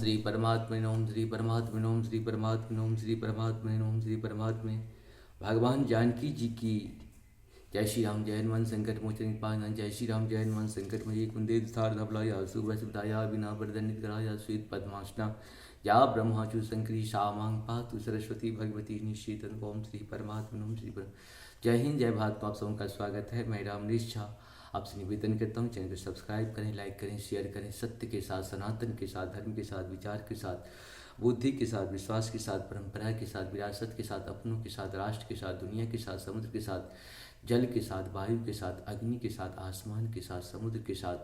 श्री परमात्मने ओम श्री परमात्मने ओम श्री परमात्मने ओम श्री परमात्मने ओम श्री परमात्मने। भगवान जानकी जी की जय श्री राम। जय हनुमान संकट मोचन पावन। जय श्री राम। जय हनुमान संकट मोचन कुंदे स्थार धबलाया सुबह सुदाया बिना वरदनित कराया श्वेत पद्मासना या ब्रह्माचु शंकरी शामांग पातु सरस्वती भगवती निश्चितन। ओम श्री परमात्मने ओम श्री जय हिंद जय भारत। आप सबका स्वागत है। मैं रामनीश झा आपसे निवेदन करता हूँ चैनल को सब्सक्राइब करें, लाइक करें, शेयर करें। सत्य के साथ, सनातन के साथ, धर्म के साथ, विचार के साथ, बुद्धि के साथ, विश्वास के साथ, परंपरा के साथ, विरासत के साथ, अपनों के साथ, राष्ट्र के साथ, दुनिया के साथ, समुद्र के साथ, जल के साथ, वायु के साथ, अग्नि के साथ, आसमान के साथ, समुद्र के साथ,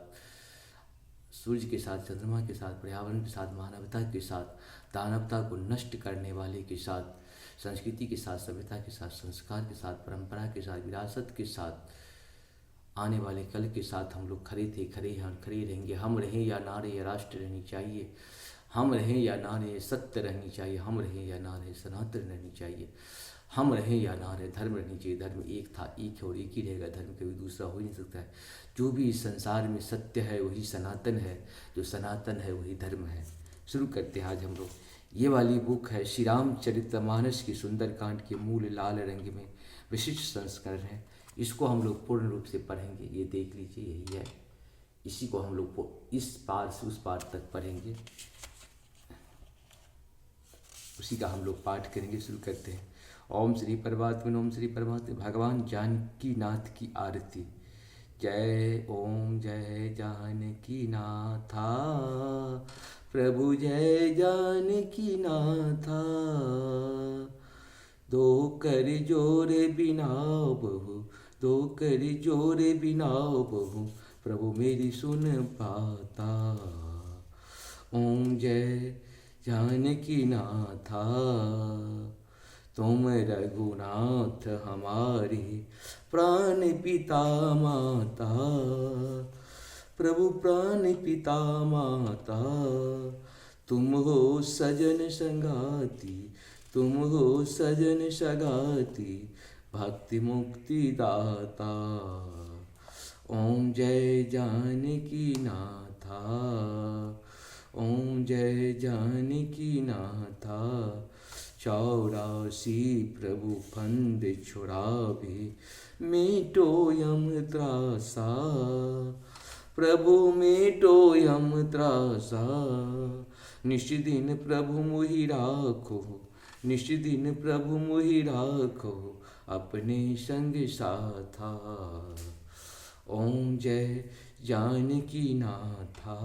सूर्य के साथ, चंद्रमा के साथ, पर्यावरण के साथ, मानवता के साथ, दानवता को नष्ट करने वाले के साथ, संस्कृति के साथ, सभ्यता के साथ, संस्कार के साथ, परंपरा के साथ, विरासत के साथ, आने वाले कल के साथ हम लोग खड़े थे, खड़े हैं और खड़े रहेंगे। हम रहें या ना रहे, राष्ट्र रहनी चाहिए। हम रहें या ना रहे, सत्य रहनी चाहिए। हम रहें या ना रहे, सनातन रहनी चाहिए। हम रहें या ना रहे, धर्म रहनी चाहिए। धर्म एक था, एक है और एक ही रहेगा। धर्म कभी दूसरा हो ही नहीं सकता है। जो भी इस संसार में सत्य है वही सनातन है, जो सनातन है वही धर्म है। शुरू करते हैं आज हम लोग। ये वाली बुक है श्री रामचरितमानस की सुंदरकांड के मूल लाल रंग में विशिष्ट संस्करण है। इसको हम लोग पूर्ण रूप से पढ़ेंगे। ये देख लीजिए, यही है। इसी को हम लोग इस पार से उस पार तक पढ़ेंगे, उसी का हम लोग पाठ करेंगे। शुरू करते हैं। ओम श्री परमात्मने ओम श्री परमात्मने। भगवान जानकी नाथ की आरती। जय ओम जय जानकी नाथा, प्रभु जय जानकी नाथा। दो कर जोरे बिना बहु, दो कर जोरे बिना बहु, प्रभु मेरी सुन पाता। ओम जय जानकी नाथा, तुम रघुनाथ हमारे प्राण पिता माता। प्रभु प्राण पिता माता, तुम हो सजन संगाती, तुम हो सजन सगाती, भक्ति मुक्ति दाता। ओम जय जानकी नाथा, ओम जय जानकी नाथा। 84 प्रभु फंद छुड़ावे, मेटो यम त्रासा। प्रभु मेटो यम त्रासा, निष्दिन प्रभु मोहि राखो, निष्दिन प्रभु मोहि राखो, अपने संग साथा। ओम जय जानकी नाथा,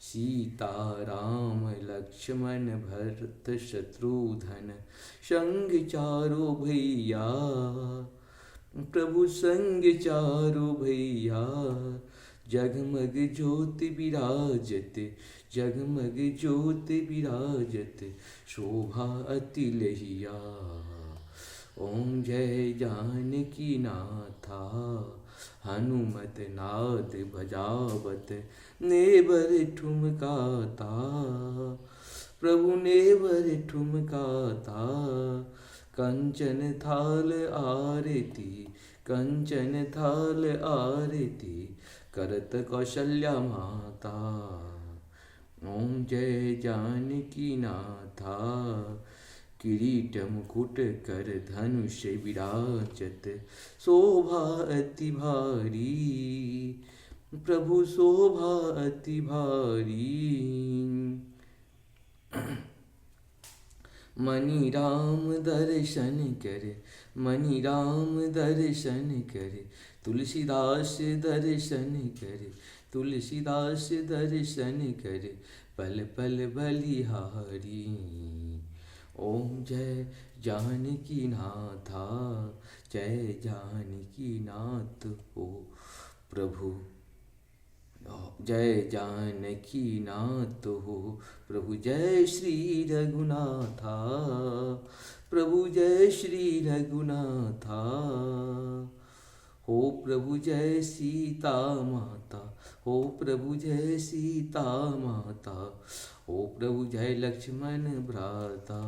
सीता राम लक्ष्मण भरत शत्रुघ्न संग चारो भैया। प्रभु संग चारो भैया, जगमग ज्योति विराजत, जगमग ज्योति विराजत, शोभा अति लहिया। ओम जय जानकी नाथा, हनुमत नाद बजावत, नेबर ठुमकाता। प्रभु नेबर ठुमकाता, कंचन थाल आरती, कंचन थाल आरती, करत कौशल्या माता। ओम जय जानकी नाथा, किरीट मुकुट कर धनुष विराजत, शोभा अति भारी। प्रभु शोभा अति भारी, मणि राम दर्शन कर, मणि राम दर्शन कर, तुलसीदास दर्शन कर, तुलसीदास दर्शन कर, पल पल बलिहारी। ओम जय जानकी नाथा, जय जानकी नाथ हो प्रभु, जय जानकी नाथ हो प्रभु। जय श्री रघुनाथा, प्रभु जय श्री रघुनाथा। हो प्रभु जय सीता माता, हो प्रभु जय सीता माता, हो प्रभु जय लक्ष्मण भ्राता।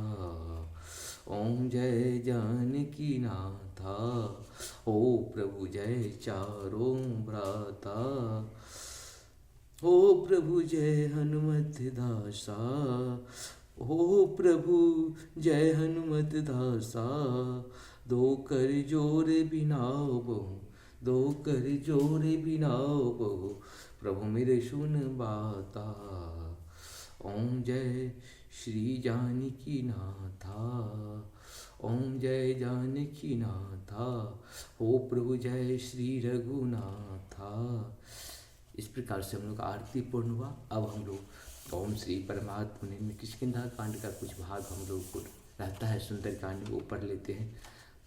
ओम जय जानकी नाथा, हो प्रभु जय चारों भ्राता। हो प्रभु जय हनुमत दासा, हो प्रभु जय हनुमत दासा, दो कर जोर बिनाओ बहु, दो कर जोर बिनाओ बहु, प्रभु मेरे सुन बाता। ओम जय श्री जानकी नाथा, ओम जय जानकी नाथा, हो प्रभु जय श्री रघुनाथा। इस प्रकार से हम लोग आरती पूर्ण हुआ। अब हम लोग ओम श्री परमात्मने में किष्किंधा कांड का कुछ भाग हम लोग को रहता है सुंदर कांड वो पढ़ लेते हैं।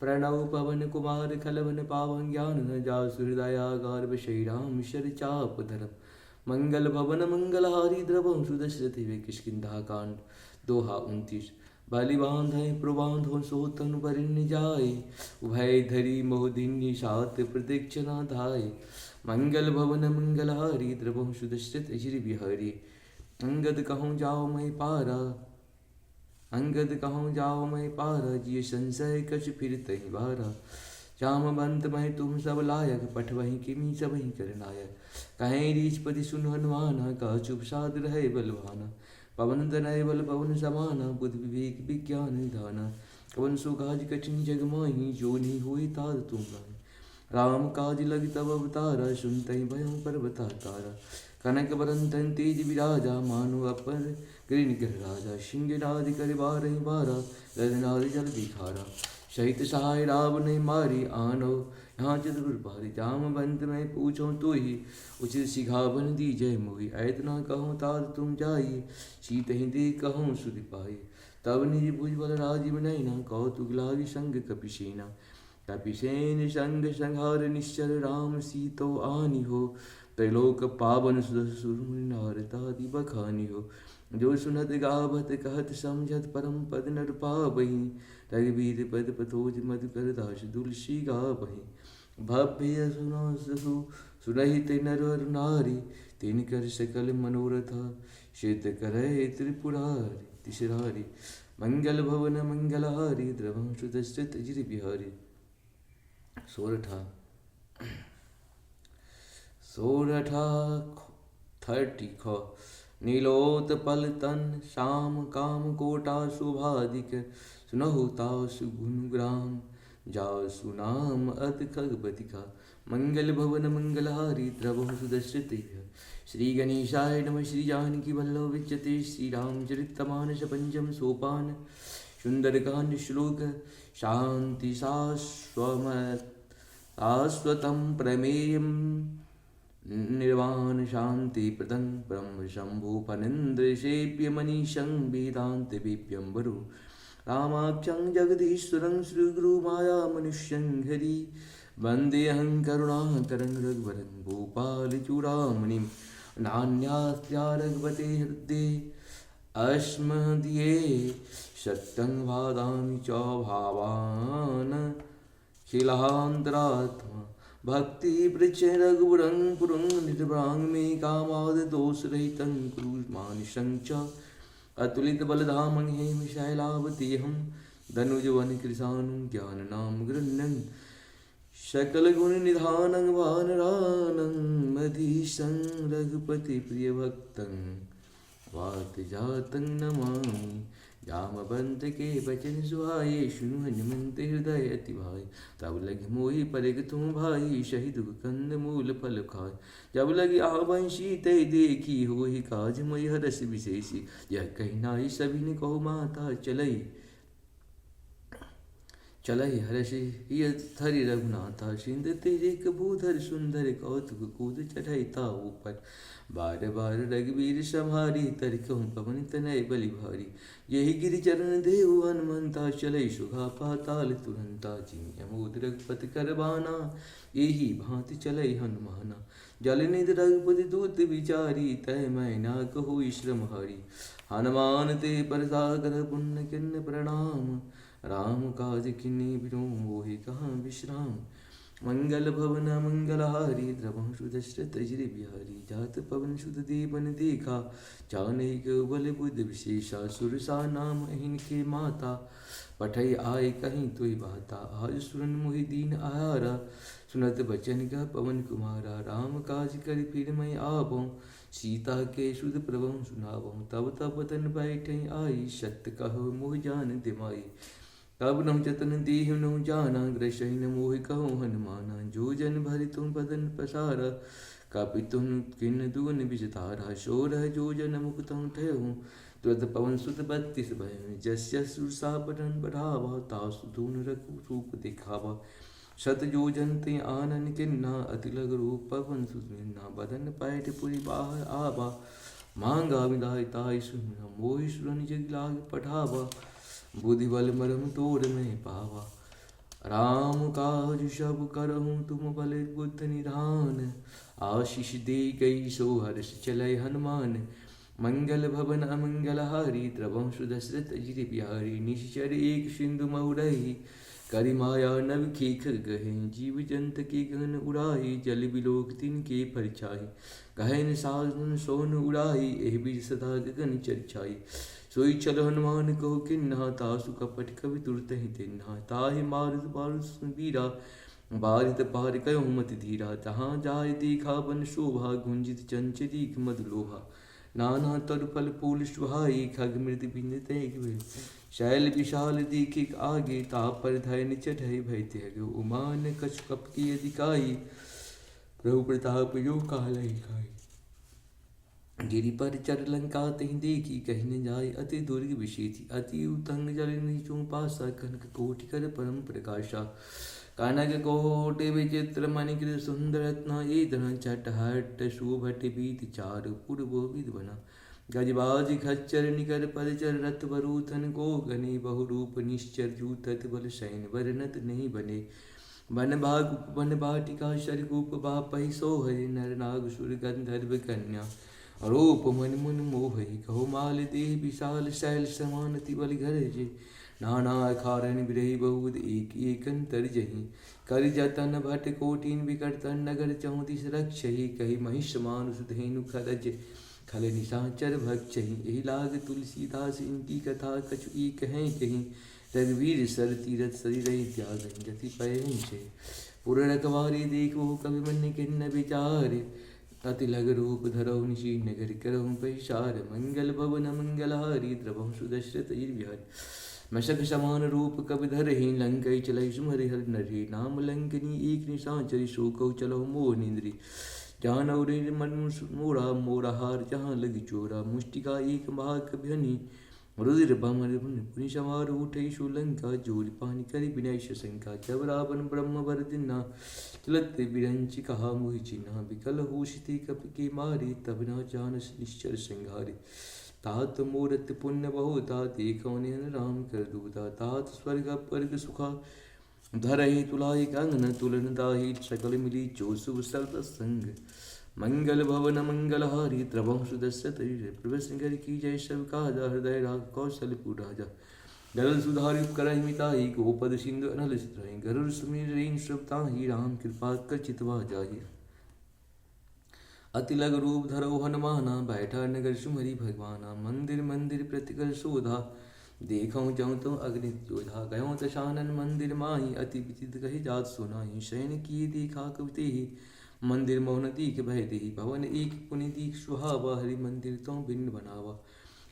प्रणव पवन कुमार खलवन पावन ज्ञान न जासु हृदयागार श्री राम शर चाप धरम, मंगल भवन मंगलहारी द्रवम सुदशरथि वे किष्किंधा कांड दोहा 29। बलि बांधे प्रबांधो सोतन वरिण्य जाय, उभय धरी मोहदिन्य सात प्रदीक्षिणा धाय, मंगल भवन मंगलहारी द्रवम सुदशरथ अजिर बिहारी, अंगद कहूँ जाओ मैं पारा, अंगद कहूँ जाओ मैं पारा, जिय संशय कछ फिर तही बारा, जामवंत मैं तुम सब लायक, पठ वही किमी सब ही कर नायक, कहें रीचपति सुन हनुमाना, का चुप साध रहे बलवाना, पवन तनय बल पवन समाना, बुद्ध विवेक विज्ञान निधाना, पवन सुकाज कठिन जग माही, जो नहीं हुई तार तुम लाए, राम काज लग तब अवतारा, सुनते भयं पर्वता तारा, कनक बरन तन तेज विराजा, मानो अपर गिरिन गिर राजा, सिंहनाद कर बारहि बारा, गगनाद जल दिखारा, सहित सहाय रावण मारी, आनो यहाँ चतुर पारी, जामवंत में पूछो तो ही, उचित सिखावन दी जय मोहि, ऐतना कहूँ तार तुम जाइए, सीत ही दे कहूँ सुधि पाए, तब निज भुज बल राजीव नैना, कौतुक लागी संग कपिसेना, कपिसेन संग संहार निश्चर, राम सीतो आनी हो, त्रैलोक पावन सुर नारदादि बखानी हो, जो सुनत गावत कहत समझत, परम पद नर पावहीं, रघुबीर पद पतोज मधुकर दास तुलसी गावहीं, भव्य सुनो सुरहित नर और नारी, तिनकर सकल मनोरथा, सिद्ध करे त्रिपुरारी तिसरारी, मंगल भवन मंगलहारी, द्रवं सुदशरथ अजिर बिहारी। सोरठा 30 नीलोत्पल तन श्याम काम कोटा शोभाधिक, सुनहु तासु गुणग्राम, जासु नाम अत खगपतिका, मंगल भवन मंगलहारी, द्रवहु सुदशरथ। श्री गणेशाय नमः। श्री जानकी वल्लभ विच्यते, श्री रामचरितमानस पंचम सोपान, सुंदरकांड श्लोक, शांति शाश्वतं प्रमेयम्, निर्वाण शांति प्रदं ब्रह्म शंभु फणीन्द्र सेव्य मनीषं, वेदांत विप्यंबरु रामाख्यं जगदीश्वरं, श्रीगुरु माया मनुष्यं हरि, वन्देऽहं करुणाकरं रघुवरं, गोपालचूडामणिं, नान्यास्त्या रघुपते हृदये, अस्मदीये सत्यं वादामि च भावान्, खिलान्तरात्मा भक्ति वृक्ष रघुवरं पुरं, निर्भरांग में कामाद दोष रहितं, कुरु मानुषं च अतुलित बलधामं, हेम शैलावतेऽहं, धनुजवन कृशानं, ज्ञाननाम गृह्णन्, सकल गुण निधानं, वानरानं मधीशं, रघुपति प्रिय भक्तं, वात जातं नमामि, जामवंत के बचन सुहाए, सुनु हनुमंत हृदय अति भाई, तब लगे मोहि परिग तुम भाई, शहीद कंद मूल फल खाय, जब लगे आवै सीते देखी, होहि काज मय हरस विशेषी, यह कही नाई सभी ने कहो माता, चलई चलई हर्षि थरि रघुनाथा, सिंध तेरे कबूधर सुंदर, कौतुक कूद चढ़ई ताऊ पर, बार बार रघुवीर संहारी, तरकहु पवन तनय बलि भारी, यही गिरि चरण देहु हनुमंता, चलई सुगा पाताल तुरंता, जिमि अमोद रघुपति कर बाना, यही भांति चलई हनुमाना, जल निधि रघुपति दूत विचारी, तय मैं ना कहु श्रम हारी, हनुमान ते परसागर पुण्य किन्न प्रणाम, राम काज किन्नी बिनु मोहि कहाँ विश्राम, मंगल भवन मंगलहारी, द्रवहु सुदशरथ अजिर बिहारी, जात पवन सुत देवन देखा, चानैक बल बुद्ध विशेषा, सुरसा नाम इनके माता, पठई आय कहीं तुई बाता, आज सुरन मोहि दीन आहारा, सुनत बचन का पवन कुमारा, राम काज कर फिर मैं आवो, सीता के सुध प्रभु सुनावहु, तब तब बदन बैठे आई, सत्य कहो मोह जान दिमाई। तब नहु जतन देह नहु जाना, ग्रसहि न मोहि कहो हनुमाना। जो जन भरि तुम बदन पसारा, कापि तुम किन दुन विजतारा। शोरह जो जन मुख तम ठहु, तुरत पवन सुत 32 भयउ। जस जस सुरसा बदन बढ़ावा, तासु धून रूप दिखावा। शत जो जन ते आनन किन्ना, अति लग रूप पवन सुत मीन्ना। बदन पैठ पुरि बाहर आबा, मांगा विदाई ताई सुना। मोहि सुरन जग लाग पठावा, बुद्धि बल मरम तोड़ में पावा। राम काज सब करहूँ तुम बल बुद्ध निधान, आशीष दे गई सो हर्ष चलय हनुमान। मंगल भवन अमंगल हारी, द्रवं सुदशरथ अजिर बिहारी। निश्चर एक सिंधु महुरही, करि माया नव खेख गहे। जीव जंत के गहन उड़ाई, जल बिलोक तिनके परछाई। गहन साधन सोन उड़ाई, एह बीज सदा गगन चरछाई। सोई चल हनुमान कहो किन्हा, तासु कपट कवि तुरत ही तिन्हा। ताहि मारुत बारुत वीरा, बारित पार कयो मति धीरा। जहाँ जाय देखा बन शोभा, गुंजित चंचरीक मधुलोहा। नाना तर फल फूल सुहाई, खग मृद बिंद शैल विशाल दीखिक आगे। तापर धय निचट है भय त्यागे, उमान कछु कपटी अधिकाई। प्रभु प्रताप जो कालहि खाई। गिरि पर चर लंका तहि देखी, कहि न जाय अति दुर्ग विषेति। अति उत्तंग जल नीचों पासा, कनक कोटि कर परम प्रकाशा। कनक कोटि विचित्र मणिकृत सुंदर रत्ना। ये धन चट हट शोभट बीत चारु पूर्वो विद बना। गजबाज खच्चर निकर पदचर, रथ बरूथन को गने। बहुरूप निश्चर जूतत बल सैन, वरनत नहीं बने। वन भाग वन बाटिका शरकूप बापहि सोहय। नर नाग सुर गंधर्व कन्या, रूप मन मन मोहहि। कहो माल देह विशाल, शैल समान अति बल गरजे। नाना अखारन बिरही बहुत, एक एक अंतर जही। कर जतन भट कोटिन विकटतन, नगर 34 रक्षहि। कही महिष मानुष धेनु खरज, खल निशाचर भक्षहि। एहि लाग तुलसीदास इनकी कथा, कछु एक हैं कहीं। रघुवीर सर तीरथ सरिरहि त्यागहि, जति पयहि छे। पुर रखवारे देखो कवि मन किन्न विचारे। अति लग रूप धरहु निशी नगर, करहु पहिसार। मंगल भवन मंगल हारी, द्रवहु सुदशरथ अजिर बिहारी। मशक समान रूप कवि धरहि, लंकै चलहि सुमरि हर नरहि। नाम लंकनी एक निशाचरी, सो कहु चलहु मोह निंद्री। जानौ रे मन मोरा, मोरा हार जहाँ लगी चोरा। मुष्टिका एक भाग कभिहनि, रुधिर बमर पुनि सवार उठै सुलंका। जोरि पानि करि विनय शंका, जब रावण ब्रह्म वर दिना। चलत बिरंचि कहा मोहि चिन्हा, विकल होशिते कपि के मारे। तब न जानस निश्चर संघारे। तात मूरत पुण्य बहुता, देखौ नयन राम कर दूता। तात स्वर्ग अपवर्ग सुखा, धरहि तुलाई कंगन। तुलन दाहि सकल मिली, जो शुभ सर्व संग। मंगल भवन मंगल हारी, द्रवहु सुदशरथ अजिर। प्रभु सिंह की जय सब काजा, हृदय राग कौशलपुर राजा। गरल सुधारि उपकरहि मिताहि, गोपद सिंधु अनल चित्राहि। गरुड़ सुमिर रेन सब ताहि, राम कृपा कर चितवा जाहि। अति लग रूप धरौ हनुमाना, बैठा नगर सुमरि भगवाना। मंदिर मंदिर प्रतिकर शोधा, देखौ जौ तो अग्नि जोधा। गयो दशानन मंदिर माहि, अति विचित्र कहि जात सुनाहि। शयन किए देखा कवितेहि, मंदिर मौन दीख भय देहि। भवन एक पुनि दीख सुहावा, हरि मंदिर तो भिन्न बनावा।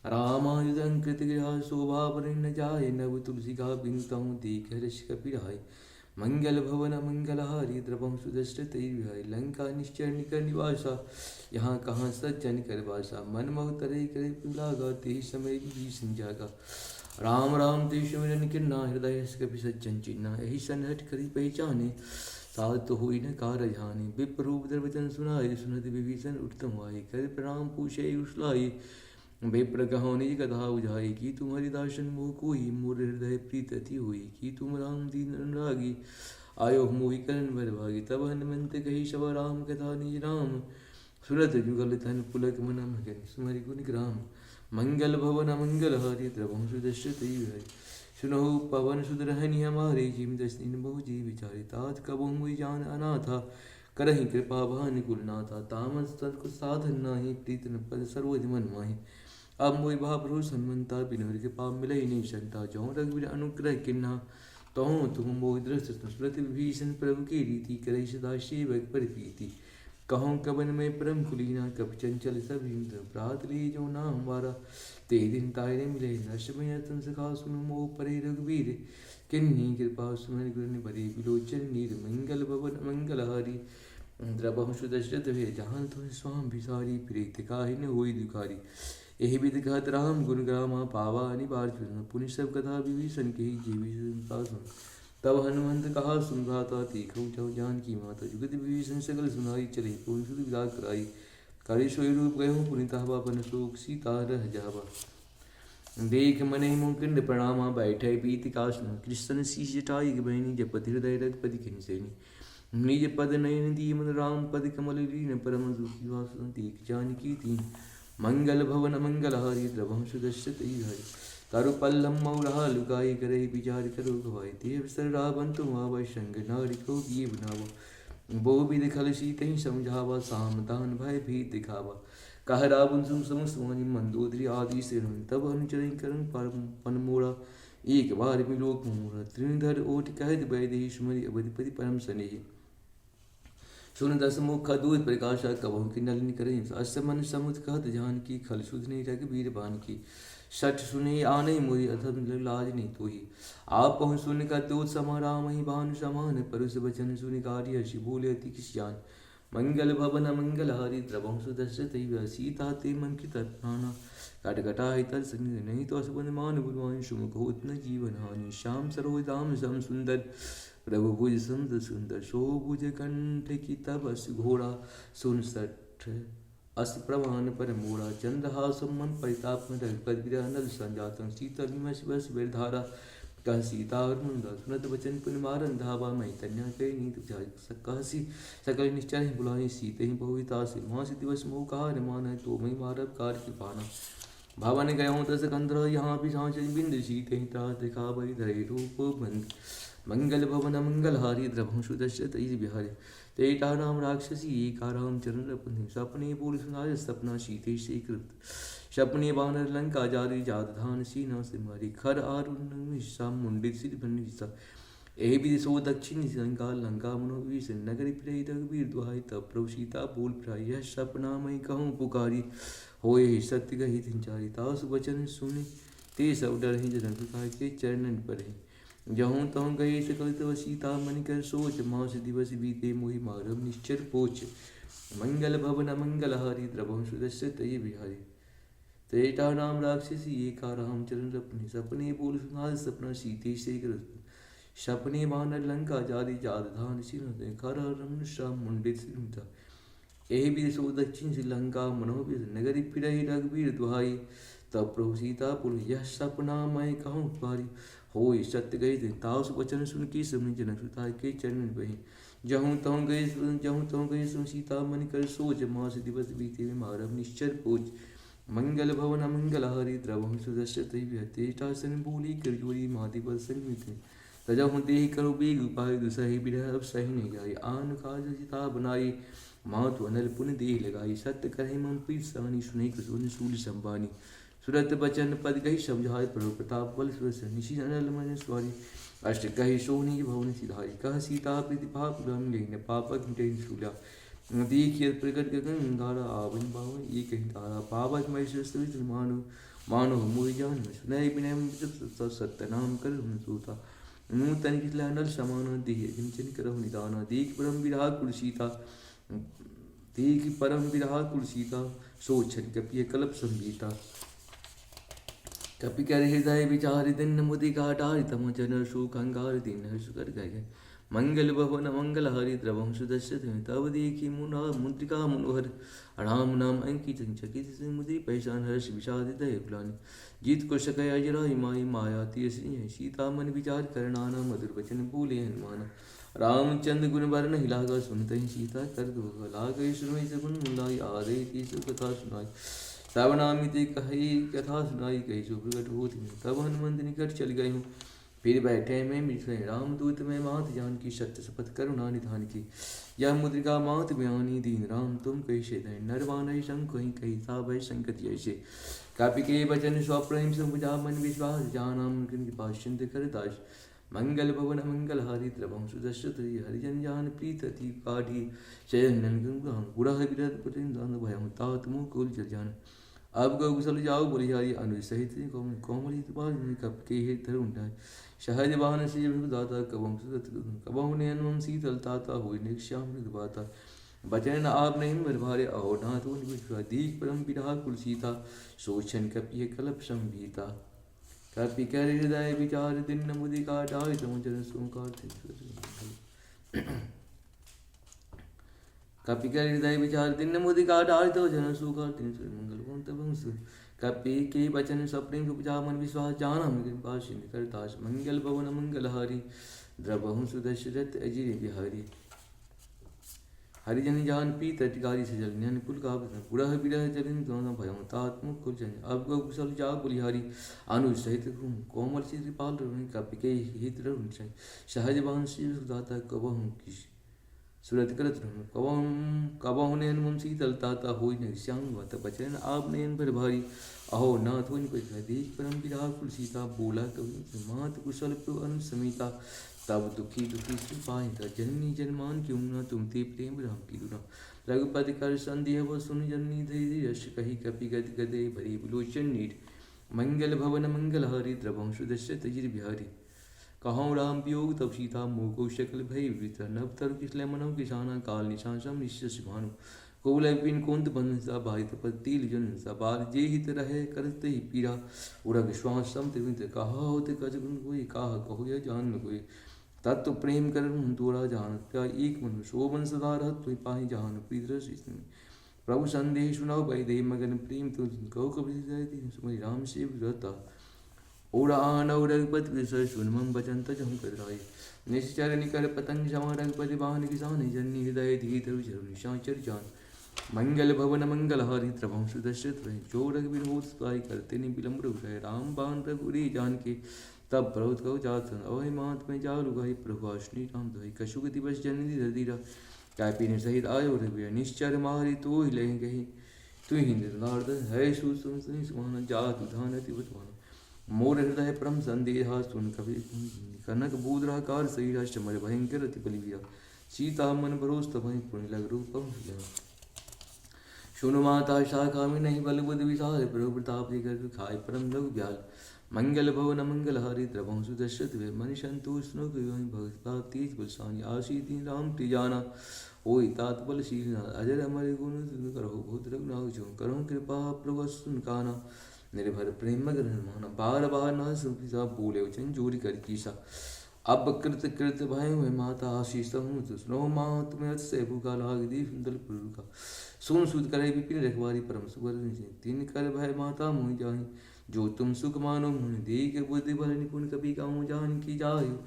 रामायुधं कृत गृहा शोभा, बरन न जाय। नव तुलसी का बिन तहु, देख हर्ष कपिराय। मंगल भवन मंगल हारी, द्रवहु सुदशरथ अजिर बिहारी। लंका निश्चर निकर निवासा, यहाँ कहाँ सज्जन कर वासा। मन मोह तरह करे लागा, तेहि समय विभीषण जागा। राम राम ते सुमिरन किन्ना, हृदय हर्ष कपि सज्जन चिन्ना। एहि सन हठ करि पहचाने, सात होई न कारज हानि। विप्र रूप धर वचन सुनाए, सुनत विभीषण उत्तम आए। कर प्रणाम पूछे उछलाई, विप्र कहो निज कथा बुझाई। की तुम हरिदासन मोह कोई, मोर हृदय प्रीत अति होई। की तुम राम दीन अनुरागी, आयो मोहि करन बर भागी। तब हनुमंत कही सब राम कथा निज नाम, सुरत जुगल तन पुलक मन मगन सुमरि गुण ग्राम। मंगल भवन मंगल हारी, द्रवहु सुदशरथ अजिर बिहारी। सुनहु पवन सुत रहनि हमारे, जिम 10 दिन बहु जी विचारे। तात कबहु मोहि जान अनाथा, करहि कृपा भानि कुलनाथा। तामस तत्कुछ साधन नाही, प्रीत न पद सरोज मन माहि। अब मोहि भरोस हनुमंता, बिनु कृपा मिलहि नहीं संता। जौ रघुवीर अनुग्रह किन्हा, तहु तुम मोहि दृष्ट। स्मृति विभीषण प्रभु की रीति, करहि सदा सेवक पर प्रीति। कहूँ कबन में परम कुलीना, कब चंचल सभी प्रात ली जो नाम हमारा। ते दिन तायरे मिले नश में तुम सखा सुनु मोह परे रघुवीर। किन्हीं कृपा सुमन गुण बरे विलोचन नीर, मंगल भवन मंगल हारी। द्रवहु दशरथ भय जहाँ तुम स्वाम भिसारी, प्रीत काहि न होई दुखारी। एहि विधि कहत राम गुण ग्रामा, पावा अनिवार्य पुनि सब कथा विभीषण के जीवी सुन। तब हनुमंत कहा सुन भ्राता, तीखऊ छऊ जानकी माता। जुगत विभीषण सकल सुनाई, चले पूर्ण सुध विदा कराई। करे सोई रूप गयहूँ पुनि तावा, बन शोक सीता रह जावा। देख मने मुकुंद प्रणामा, बैठे बीति कासन। कृष्ण शीश जटाई बहनी, जपति हृदय रघुपति खिंसैनी। निज पद नयन दीमन राम, पद कमल लीन परम दुखी वासन। देख जानकी तीन मंगल भवन मंगल हारी, द्रवहु दशरथ हरि। तारु पल्लम मौरा लुकाई, करे विचार करो गवाई। ते अवसर रावण तुम आवै, संग नारी को किए बनावा। बो विधि खल सीतहि समझावा, साम दान भय भी दिखावा। कह रावण सुम समुसमानी, मंदोदरी आदि से तब अनुचर करण पन मोड़ा। एक बार मिलोक मोरा, त्रिधर ओट कहत वैदेही। सुमरि अवधिपति परम स्नेही, सुन दस मुख दूत प्रकाशा। कबहु की नलिनी करें अस मन समुद्र, कहत जानकी। खल सुधने रघुबीर बानकी। सठ सुने आने मोहि, अधम लाज नहीं तोहि। आप पहुँ सुन का तो समा, राम ही भानु समान। परुष वचन सुनि कार्य, हर्षि बोले अति किसयान। मंगल भवन मंगल हारी, द्रवहु दशरथ सीता ते मन की तत्ना। कटकटाहि तल संग नहीं तो असबन मान गुणवान। सुमुख होत न जीवन हानि, श्याम सरोज दाम सम सुंदर। प्रभु भुज सुंदर सुंदर, सो भुज कंठ की तब अस घोड़ा। सुन सठ अस प्रमाण पर मोड़ा, चंद्रहास मन परिताप में रघुपति विरह नल संजातन। सीता निमस बस धारा, कह सीता और मुंदा। सुनत वचन पुनि मारन धावा, मैं कन्या कह नीत कहसी। सकल निश्चय बुलाई, सीते ही बहुतासी। मास दिवस मोह कहा मान, तो मैं मारब कार्य की पाना। भवन गयो दस कंद्र, यहाँ भी सांच बिंद। सीते ही त्रास दिखा बही, धरे रूप बंद। मंगल भवन मंगल हारी, द्रवहु दशरथ बिहारी। तेटा नाम राक्षसी, एका राम चरण रपनि। सपने बोल सुनाय सपना, सीते से कृत। सपने बानर लंका जारी, जात धान सीना से मारी। खर आरुण मुंडित सिर भनिसा। एहि विधि सो दक्षिण लंका, लंका मनोविष। नगरी फिरई रघुबीर दुहाई, तब प्रभु सीता बोल फिराई। यह सपना मैं कहूँ पुकारी, होए सत्य गही तिनचारी। तासु वचन सुने ते सब डरहि, जनक के चरणन पड़े। जहूँ तहूँ गए सकल तव सीता, मन कर सोच। मास दिवस बीते मोहि, मारब निश्चर पोच। मंगल भवन मंगल हारी, द्रवहु दशरथ बिहारी। त्रेता नाम राक्षसी, एका राम चरण रपनि। सपने बोल सुनाद सपना, सीते से कृत। सपने बानर लंका जारी, जात धान सिर। खर रमन श्याम मुंडित सिर। एहि विधि सो दक्षिण श्रीलंका मनोविष। नगरी फिरहि रघुबीर दुहाई, तब प्रभु सीता पुर। यह सपना मैं कहूँ पारी, होय सत्य गए थे। ताउस वचन सुन की सुनि, जनक सुता के चरण बही। जहूँ तहूँ गए सुन, सीता मन कर सोच। मास दिवस बीते मारब निश्चर पोच। मंगल भवन मंगल हारी, द्रवहु दशरथ बिहारी। तेटा सन बोली कर जोरी, महादिवस संग। तजहु देहि करो बेग उपाय, दुसहि बिरह अब सही नहीं जाई। आन काज जिता बनाई, मातु अनल पुन देह लगाई। सत्य करहि मम प्रीत सानी, सुनहि कृतोन सूल संबानी। सुरत बचन पद कही समझाए, प्रभु प्रताप बल सुरस। निशि अनल मन स्वारी, अष्ट कहि सोनि भवन सिधारी। कह सीता प्रीति पाप रंग लेन, पापक मिटै सूला। देखिए प्रकट गगन धारा, आवन बावन ये कहीं तारा। पावक महेश्वर सवित मानो, मानो मोहि जान। सुनय विनय सत्य नाम कर सूता। नूतन किसला नल समान, देह किंचन करहु निदाना। देख परम विराग कुल सीता, देख परम विराग कुल सीता। सोचन कपिय कल्प संगीता। कपि कर हृदय विचार, दिन मुदि घाटारि। तम जन शोक अंगार, दीन हर्ष कर गए। मंगल भवन मंगल हारी, द्रवहु दशरथ। तब देखी मुना मुद्रिका मनोहर। राम नाम अंकित चकित, मुद्रि पहचान। हर्ष विषाद हृदय ग्लानि, जीत को सकय अजराई माई। माया तियस सीता मन विचार करनाना, मधुर वचन बोले हनुमान। रामचंद्र गुण वर्ण हिलागा, सुनते सीता कर दो लागे। सुनई सगुन मुलाई, आदे तीसु कथा सुनाई। तब नामिते कही कथा सुनाई, कही सो प्रकट होती। तब हनुमंत निकट चल गए हूँ, फिर बैठे में मिथिले। राम दूत में मात जान की, सत्य शपथ करुणा निधान की। यह मुद्रिका मात बयानी, दीन राम तुम कैसे दय। नरवान संग कहीं कही था भय संकट जैसे। कपि के वचन स्वप्रेम समुझा, मन विश्वास जाना। मुनकिन कृपा सिंध कर दास। मंगल भवन मंगल हारी द्रवं सुदशरथ हरिजन जान प्रीत अति काढ़ी शयन गुड़ा विरत पुत्र भयम तात मुकुल जान अब गौ कुशल जाओ बलिहारी अनु सहित कोमली कप के हित उठाए सहज वाहन से दाता कबम सुदत कबहु नयन शीतल ताता हुई निश्याम बाता बचन आप नहीं बर भारे अहो नाथ दीख परम पिता कुल सीता सोचन कपिय कलप संभीता कपि कर हृदय विचार दिन मुदि का डाय समुचर सोकार कपि कर हृदय विचार दिन मुदि का डाय तो जन सुकार तीन मंगल तब कपि के वचन सप्रेम उपजा मन विश्वास जाना कृपा सिंह करताश मंगल भवन मंगल हारी द्रवहु सुदशरथ अजिर बिहारी हरिजन जान पीत अटिकारी से जल पुल का बुरा विरह जलिन दोनों भयम तात्मुख कुल जन अब गौ कुशल जाग बुलिहारी अनुज सहित कोमल से कृपाल कपि के हित सहज बान शिव सुदाता कबहु किस सुरत करत कबहु नयन मम शीतल ताता होई न श्याम मत बचन आप नयन भर भारी अहो नाथ हो देख परम विराह कुल सीता बोला कवि मात कुशल प्रो अनु समीता तब दुखी दुखी सुपाहिता जननी जन्मान क्यों न तुम ते प्रेम राम की दुना रघुपति कर संदेह वो सुन जननी धैर्य यश कही कपि गद गदे भरी बुलोचन नीर मंगल भवन मंगल हरि द्रवं सुदशरथ जिर बिहारी कहूँ राम वियोग तब सीता मोह शकल भय वित नव तरु किसले मनो किसाना काल निशान सम निश्चय भानु कोल बिन कुंत बंसा भारित पतिल जन बार जे हित रहे करते ही पीरा उड़ा विश्वास सम त्रिवित कहा होते कज गुण कोई कहा कहो या जान कोई तत्व प्रेम कर तोड़ा जान क्या एक मन शोभन सदा रह तुई पाही जान प्रीतरस प्रभु संदेह सुनाओ भाई दे मगन प्रेम तो कहो कभी सुमि राम से रहता ओरा आनव रघुपति विषय सुनमं बचंत जम कदराय निश्चर निकर पतंग समा रघुपति बाहन किसान जन्नी हृदय धीत निशाचर जान मंगल भवन मंगल हारी द्रवं सुदशरथ जो रघुवीर होत सताई करते नि विलम्ब उठे राम बाण रघुरी जान के तब प्रभुत कहो जात अवय मात में जालु गाई प्रभु श्री राम दुहाई कशुक दिवस जननी धीरा कैपी ने सहित आयो रघुवीर निश्चर मारी तो ही ले गही तु ही निर्नार्द है सुसुन सुमान जात धान तिवतवान मोर हृदय परम संदेहा सुन कवि कनक बूधराकार सही चमर भयंकर अति बलिवीरा सीता मन भरोस तमहि पुण्य लग रूपम सुनु माता शाखा में नहीं बल बुद्ध विशाल प्रभु प्रताप कर खाए परम लघु ब्याल मंगल भवन मंगल हरि द्रवं सुदशरथ वे मन संतोष भगता तेज बलसानी आशी दीन राम त्रिजाना ओई तात बलशील अजर अमर गुण करो भूत रघुनाथ जो करो कृपा प्रभु सुन काना निर्भर प्रेम ग्रहण माना बार बार न सुखिसा बोले वचन जोरी कर कीसा अब कृत कृत भय हुए माता आशीष हूँ स्नो मात में से भूखा लाग दी सुंदर पुर का सुन सुध करे विपिन रखवारी परम सुवर तीन कर भय माता मुहि जाहि जो तुम सुख मानो मुनि देख बुद्धि बल निपुण कभी कहूँ जान की जायु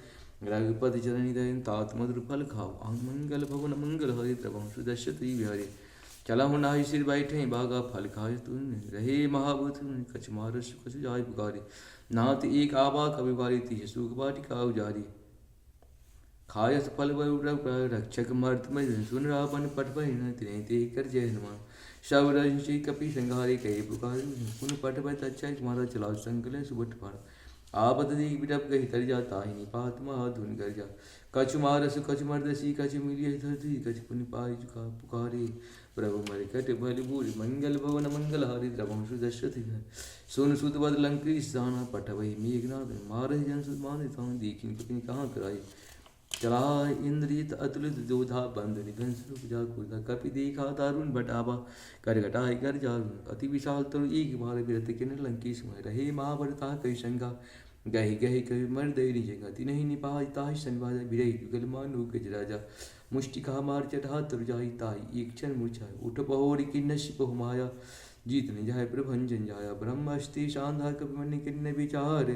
रघुपति चरणी दयन तात मधुर फल खाओ मंगल भवन मंगल हरि द्रवं सुदशरथ बिहारी चला हूँ नाहि सिर बैठे बागा फल खाए तुम रहे महाभूत कछ मारस कछ जाय पुकारे नाथ एक आबा कवि बारी तीज सुख बाटिका उजारी खायस फल रक्षक मर्त में सुन रावण पट पर तिने ते कर जय हनुमान शव रंशी कपि संघारे कहे पुकार पुन पट पर अच्छा तुम्हारा चला संकल सुबट पार आपत देख बिटप गही तर जाता ही निपात धुन कर जा कछ मारस कछ मर्दसी कछ मिलिय धरती कछ पुन पाई चुका पुकारे प्रभु मर कट बलि भूरि मंगल भवन मंगल हरि द्रवं सुदशरथ सुन सुत बद लंकी साना पट वही मेघनाथ मारह जन सुत माने तान देखिन कपिन कहाँ कराई चला इंद्रियत अतुलित जोधा बंद निघन स्वरूप जा खुदा कपि देखा दारुण बटावा कर घटाई कर जारुण अति विशाल तरु एक बार विरत किन लंकी समय रहे महाभरता कई शंका गही गही कवि मर दई जगह तिनहि निपाई ताहि संवाद बिरही युगल मानु गज राजा मुष्टिका मार चढ़ा तरु जाई ताई एक क्षण मूर्छाय उठ पहोरी किन्नसी बहु माया जीत न जाय प्रभंजन जाया ब्रह्मस्ति शांधा कपि मन किन्न विचार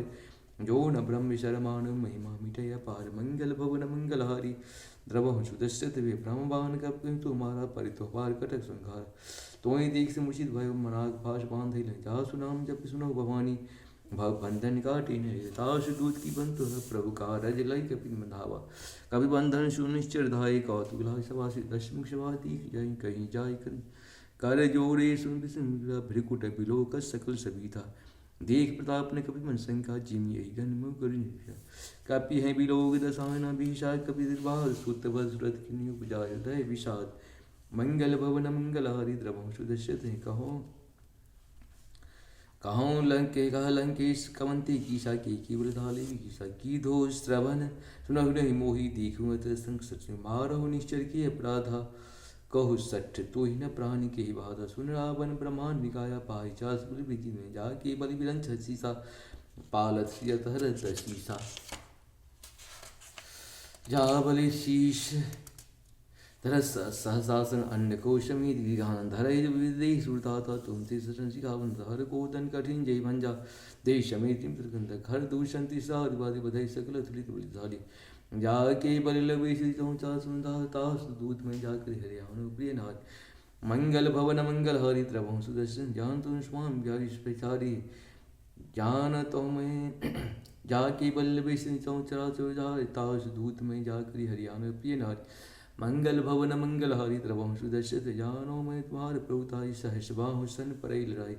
जो न ब्रह्म शरमान महिमा मिटय पार मंगल भवन मंगल हारी द्रवं सुदशरथ वे ब्रह्मवान कप तुम्हारा परितो पार कटक संघार तोहि देख से मूर्छित भय मनाग भाष बांध जा सुनाम जब सुनो भवानी भव बंधन काटी ताश दूत की बंधु प्रभु का रज लय कपिन बंधावा कभी बंधन सुनिश्चर धाय कौतुक लाय सवासी दशमुख शवाती जय कहीं जाय कर जोड़े सुन भ्रिकुट बिलोक सकल सभी था देख प्रताप ने कपि मन शंका जिमि यही गन मुँह करुण कपि हैं बिलोग दसाना भीषा कपि निर्वाह सुत वज्रत किन्हीं उपजाय हृदय विषाद मंगल भवन मंगल हरि द्रवंशु दशरथ कहो कहाँ लंके कहा लंकेश कवंती कीसा की वृद्धाले कीसा की धो श्रवण सुनहु नहीं मोही देखूँ संकट मारहु निश्चर की अपराधा कहु सठ तो ही न प्राणी के ही बाधा सुन रावण ब्रह्मांड निकाया पाई चास विधि में जाके बलि विरंच सीसा पालत सियत हरत शीसा जा बलि शीश धरस सहसासन अन्य कोशमी दीर्घान धरय विदेह सुरताता तुम ते सचन सिखावन हर कोदन कठिन जय भंजा देश में तिम प्रकंद घर दूषण तिसा दिवादी बधाई सकल तुलित बलिधारी जाके बलि लगे श्री चौचा सुंदा तास दूत में जाकर हरियाण प्रिय नाथ मंगल भवन मंगल हरि द्रवं सुदर्शन जान तुम स्वाम व्यारिश प्रचारी जान तो मैं जाके बल लगे श्री चौचरा चौजा तास दूत में जाकर हरियाण प्रिय नाथ मंगल भवन मंगल हरि द्रवं सुदर्शित जानो मैं तुम्हार प्रभुताई सहस बाहु सन पर लड़ाई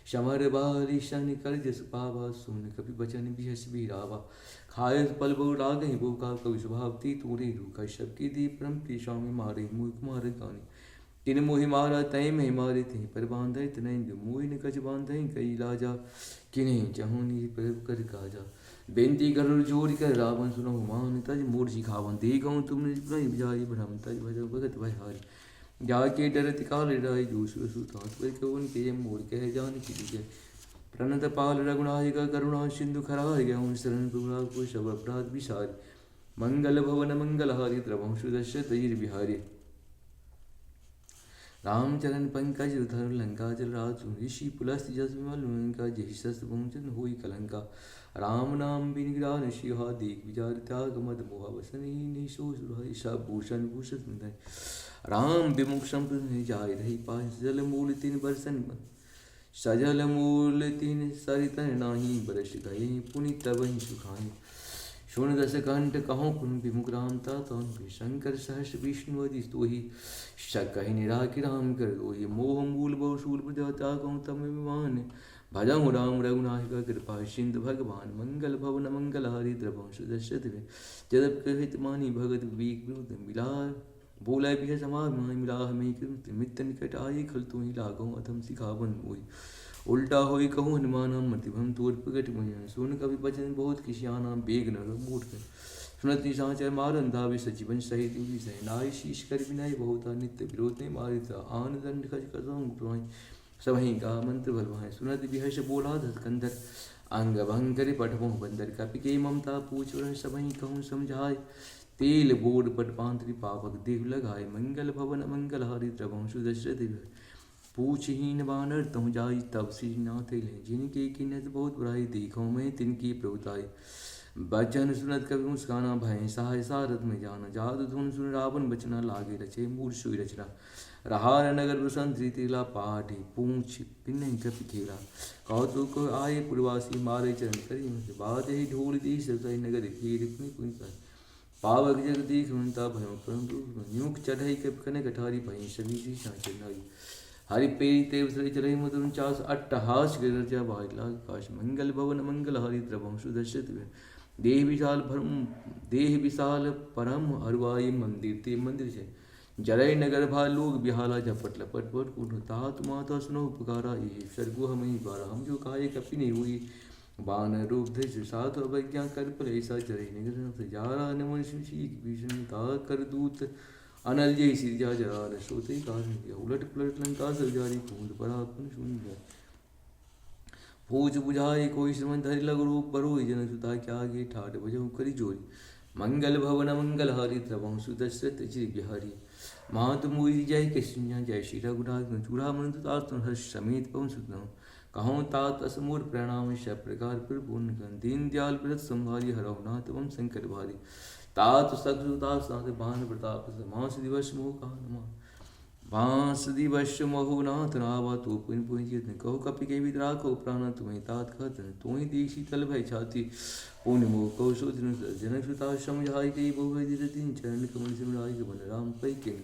समर बारी शन कर जस पावा सुन कपि बचन बिहस बिरावा खाए पल बहु राग बहु का कवि स्वभाव ती तूरे रूखा शब की दी परम प्रिय स्वामी मारे मुह कुमार गानी तिन मोहि मारा तय में मारे थे पर बांधे तनय मोहि न कछ बांधे कई लाजा किन्हीं चहुनी पर कर काजा बेनती कर जोड़ कर रावण सुनो मान तज मूर्ति खावन देखो तुमने जाय भ्रम तज भज भगत भयहारी जाके डरत काल राय जोशु सुतात पर कवन के मोर कह जान की जय प्रणत पाल रघुनायक करुणा सिंधु खराय गए शरण प्रभु को शब अपराध विसार मंगल भवन मंगल हरि द्रवंशु दशरथ बिहारी रामचरण पंकज उधर लंका जल राजु ऋषि पुलस्त जस विमल लंका जय शस्त्र पहुंचन हुई कलंका राम नाम बिन शिहा देख विचार त्याग मद मोह वसनी निशो भूषण भूषण सुंदर राम विमुख संप्रदाय जाय रही पास जल मूल तीन बरसन सजल मूल तीन सरितन नाही बरस गए पुनि तब ही सुखाई सुन दस कंठ कहो पुन विमुख राम ता शंकर सहस विष्णु अति तोहि कही निराकि राम कर दोहि मोह मूल बहु शूल प्रजाता कहूँ तम विमान भजहु राम रघुनायक कृपा सिंधु भगवान मंगल भवन मंगल हरि द्रवंशु दशरथ जदप कहित मानी भगत विवेक विरुद्ध मिला बोला भी समाज मिला हमें मित्त निकट आये खल तू ही लागो अथम सिखावन मोहि उल्टा होई कहूँ हनुमान मतिभम तोर प्रगट मुहि सुन कवि बचन बहुत किसियाना बेग न मूठ कर सुनत निशाचर मारन धावे सजीवन सहित सह नाय शीश कर विनय बहुत नित्य विरोध ने मारित आन दंड खज कसम सबही का मंत्र बलवाए सुनत विहर्ष बोला धस्कंदर अंग भंग करे पठमोह बंदर कपि के ममता पूछ सबही कहूँ समझाए तेल बोड पट पांतरी पावक देव लगाए मंगल भवन मंगल हरि द्रवंशु दशरथ पूछहीन बानर तुम जाई तब श्री नाथ ले जिनके किन्नत बहुत बुराई देखो मैं तिनकी प्रभुताई बचन सुनत कवि मुस्काना भय सहाय सारथ में जाना जादू धुन सुन रावण बचना लागे रचे मूर्छ रचना रहार नगर बसंत रीतिला पाठी पूछ पिन्ने कपि खेला कौतुक को आये पुरवासी मारे चरण करी बात ही ढोल दी सही नगर खेल पुनि पुनि पावक जग देख सुनता भय परम न्यूक चढ़ई कप कनक अठारी भई सभी सी चढ़ाई हरि पेरी तेव सरे चले मधुर चास अट्टहास गिरजा बाइला काश मंगल भवन मंगल हरि द्रवंशु दशरथ देह विशाल परम हरवाई मंदिर ते मंदिर से जरय नगर भा लोग बिहाला झपट लपट पट कुट तात माता सुनो पुकारा ये सरगु हम ही बारा हम जो काये कपि नहीं हुई बान रूप धृष सात अवज्ञा कर पर ऐसा जरय नगर से जारा नमन शिव भीषण ता कर दूत अनल जय सिरजा जरा सोते कारण उलट पुलट लंका सरजारी कूद परापन शून्य फौज बुझाए कोई श्रमण धरि लग रूप बरो जन सुता क्या आगे ठाट बजो करी जोरी मंगल भवन मंगल हरि द्रवंशु दशरथ श्री बिहारी मातु मुई जय कृष्ण जय श्री रघुनाथ चूड़ा मन तात हर्ष समेत पवन सुतम कहूँ तात असमूर प्रणाम शब प्रकार पर पूर्ण दीन दयाल व्रत संभारी हरहुनाथ एवं शंकर भारी तात सगुता साध बान प्रताप मास दिवस मोह का बांस दिवश महुनाथ नावा तू पुन पुंजित कहो कपि के विद्रा को प्राण तुम्हें तात खत तुम्हें दीक्षी तल भय छाती पुण्य मोह कौ शोधन जनक सुता समझाई कई बहु दिन चरण कमल सिमराई बन राम पै के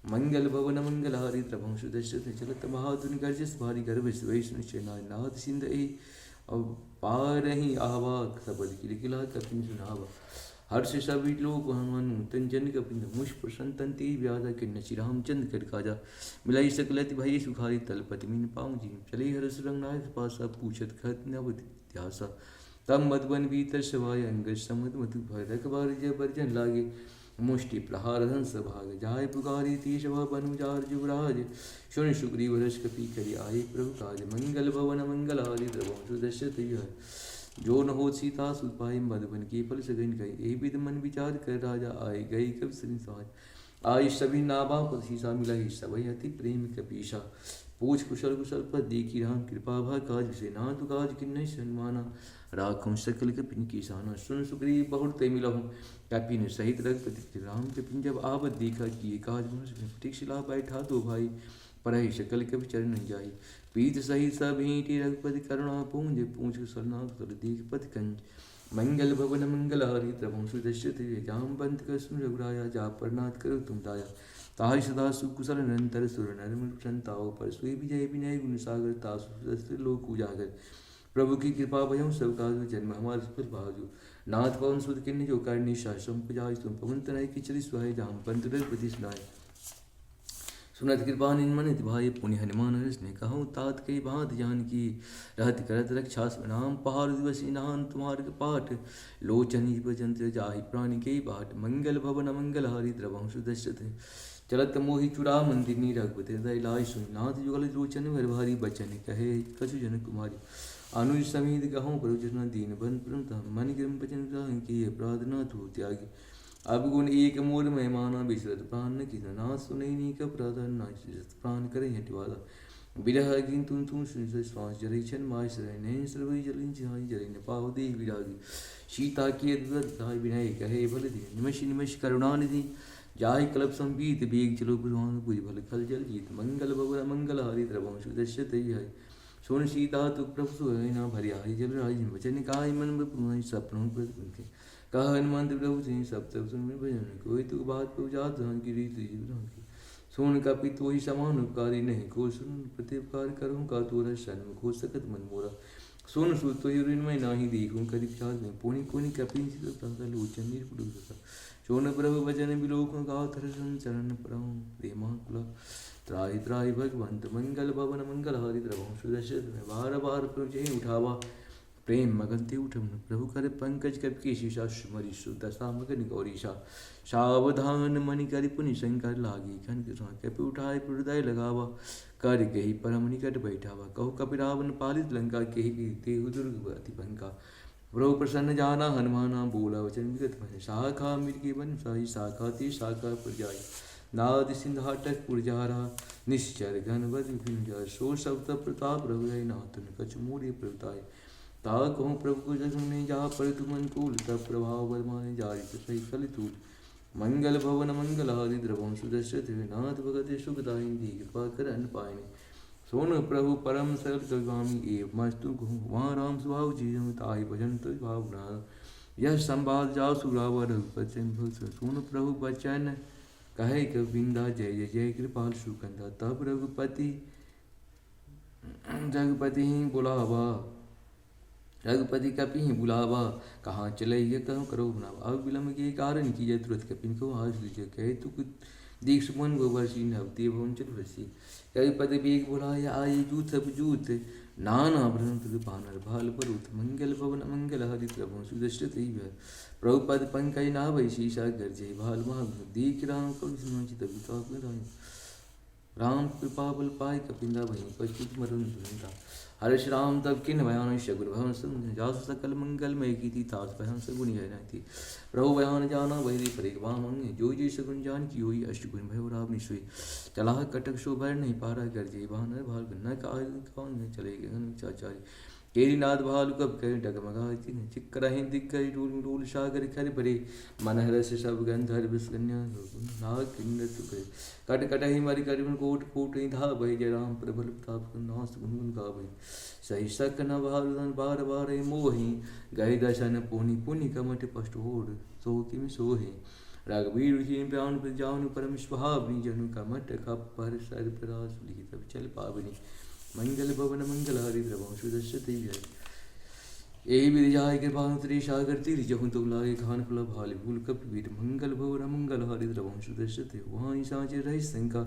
मंगल भवन मंगल हरि द्रवंशु दशरथ चलत महाधुन गर्जस भारी गर्भ वैष्णु चेनाय नाथ सिंध अब पारहि आवा, सबद किलकिला कपिन सुनावा। हर्ष सभी लोग हनुमान तंजन कपिन, मुझ प्रसन्न ते व्याजा किन्न श्री रामचंद्र कर काजा। मिलाई सकलति भई सुखारी, तलपति मीन पाऊँ जी। चले हर्ष रंगनाथ पासा, पूछत खत नव इतिहासा। तब मधुबन भीतर सभाय, अंगद समद मधु भय। रखबार जय बर्जन लागे, मुष्टि प्रहार हंस भाग। जाय पुकारी ती सभा, बनुजार जुवराज। सुन सुग्रीव हर्ष कपि करि, आये प्रभु काज। मंगल भवन मंगल हारी, द्रवंशु दशरथ है। जो न हो सीता सुत पाई, मधुबन के फल सगन गए। ए विध मन विचार कर, राजा आए गए कब सभी समाज। आई सभी नाभा पद सीसा, मिला ही सभय अति प्रेम कपीसा। पूछ कुशल कुशल पद, देखी राम कृपा भा काज। से नाथ काज किन्नय सन्माना, राखुं सकल कपिन कीसाना। सुन सुग्रीव बहुत ते मिलहुँ, कपिन सहित रघुपति। राम कपिन जब आवत देखा, किए काज प्रतीक्षिला। बैठा दो भाई, परहि सकल कपि चरण जाई। पीत सहित सब हेटी, रघुपति करुणा पूंज। पूछ कुशलनाथ कर देख पति कंज। मंगल भवन मंगल हारी, द्रवंशु दशरथ। जामवंत कर सुन रघुराया, जा पर नाथ करो तुम दाया। ताहि सदा सुकुशल निरंतर, सुर नर मुख ताओ पर। सोई विजय विनय गुण सागर, तासु सहस्त्र लोक उजागर। प्रभु की कृपा भयं सब काजु, जन्म हमार सुफल भाजु। नाथ पवन सुत किन्नी, जो करनी शासम पुजाई। तुम पवन तनय किचरी सुहाय, जामवंत रघुपति सुनाय। सुनत कृपा निन्मन भाई, पुण्य हनुमान हर्ष ने कहूँ। तात कई बात जानकी, रहत करत रक्षा नाम। पहाड़ दिवस नान तुम्हार पाठ, लोचन जंत्र जाहि प्राणी के बाट। मंगल भवन मंगल हारी, द्रवंशु दशरथ। चलत मोहि चुरा मंदिनी, रघुपति हृदय लाय सुनि। नाथ जुगल लोचन भर भारी, बचन कहे कछु जन कुमारी। अनुज समीत कहूँ प्रभु, दीन बन प्रमता। मन क्रम बचन किए, अपराध न तो त्यागी। अब गुण एक मोर मेहमाना, बिसरत प्राण न किस। नाथ सुनई कप राधा, नाच प्राण करे हटिवादा। बिरह अगिन तुम तुम श्वास जरई छन माय। सरय नैन सरवई जलिन छिहाई, जरई न पाव दे विरागी। सीता की अद्भुत धाय, विनय कहे भल दे। निमष निमष करुणानिधि, जाहि कल्प संबीत। बेग चलो बुझान, बुझ भल खल जल जीत। मंगल भवन मंगल हारी, द्रवंशु दशरथ है। सुन सीता तु प्रभु सुहैना, भरियाहि जल राजि। वचन काय मन बपुनाई, सपनों प्रति कह हनुमंत प्रभु सिंह। सब तब सुन भजन, कोई तु बात पहुँचात धन की रीति की। सुन कपि तोहि समान उपकारी, नहीं को सुन प्रत्युपकार। करूँ का तोरा, सन्मुख हो सकत मन मोरा। सुन सुत तोहि ऋणमय, नाही देखूँ करि विचार में। पुनि पुनि कपि लोचन निरपुडु सका। सोन प्रभु वचन बिलोक, गावत हर्षन चरण परम। प्रेमाकुला त्राहि त्राहि भगवंत, मंगल भवन मंगल हारी, द्रवंशु दशरथ। बार बार प्रभु उठावा, प्रेम मगन ते उठम। प्रभु कर पंकज कपि के शीशा, सुमरि दशा मगन गौरीशा। सावधान मणि करि पुनि शंकर, लागी खन कपि उठाए हृदय लगावा। कर गही परम निकट बैठावा, कहु कपि रावण पालित लंका। केहि तेहु दुर्ग अति भंका। प्रभु प्रसन्न जाना हनुमाना, बोला वचन विगत भय। शाखा मृगे वन साई, शाखा ते शाखा पर जाई। नाद सिंहाटक पुरजारा, निश्चर घन बद विपिन जय। सो सब तब प्रताप रघुराई, नाथन कछु मोरे प्रभुताय। ता कहूँ प्रभु को जगने, जा पर तुम अनुकूल। तब प्रभाव बलमाने, जारि सही कल तूल। मंगल भवन मंगल हारी, द्रवंशु दशरथ। नाथ भगत सुखदायिनी, कृपा कर अन पायने। सोन प्रभु परम सरल गामी, एव मस्तु कहूँ। वहाँ राम स्वभाव जीव, ताहि भजन तुझ भाव बना। यह संवाद जाओ सुरावर, रघुपति भक्त। सोन प्रभु बचन कहे कविंदा, जय जय जय कृपाल सुकंदा। तब रघुपति ही बुलावा, रघुपति कपि ही बुलावा। कहाँ चले ये कहूँ करो बनावा। अब विलम्ब के कारण कीजिए, तुरंत कपिन को आज लीजिए। कहे तु दीख सुमन गोवर्षि, नवती भवन चल रसी। रघुपति बेग बुलाया, आये जूत सब जूत। नाना भ्रम तुझ बानर भाल परुत। मंगल भवन मंगल हारी, द्रवंशु दशरथ ही भय। प्रभुपद पंकज नाभै, शीशा गर्जय भाल महा। दीख राम कवि सुनाचित विकास। राम कृपा बल पाय, कपिंदा भई पछुत मरण सुनिता। हर्ष राम तब किन भयान, शगुर भवन सुन। जासु सकल मंगल मय कीति, तास भयान सगुनि है रहती। प्रभु बयान जाना बहिरी, परे वामंग। जो जी सगुन जान की होई, अष्टगुण भय रावनि सोई। चला कटक शोभर नहीं पारा, गर्जे बानर भाल। न कौन चले गगन चाचारी। केरी नाद भालु कब करे, डगमगाए तिन्ह। चिक्करहि दिक्करि डोल डोल, सागर खर भरे। मन हरस सब गंधर्व विस्कन्या, नाग किन्नर तुकरे। कट कटहि मरि करिबन कोट कोट, धावै। जय राम प्रबल प्रताप, नास गुण गुण गावै। सही सक न भारुदन, बार बार मोहि। गए दर्शन पुनि पुनि, कमट पष्ट होड़। सो किम सोहे। रघुवीर जी प्राण जानु, परम सुहावनी। जनु कमट खप्पर सर्पराज, लिखित चल पावनी। मंगल भवन मंगल हारी, द्रवंशु दशरथ ही भय। यही विधि जाय कृपा त्री सागर तीर जहु तुम लागे खान फल भाल भूल कप वीर मंगल भवन मंगल हरिद्र वंश दशरथ वहाँ सांचे रही शंका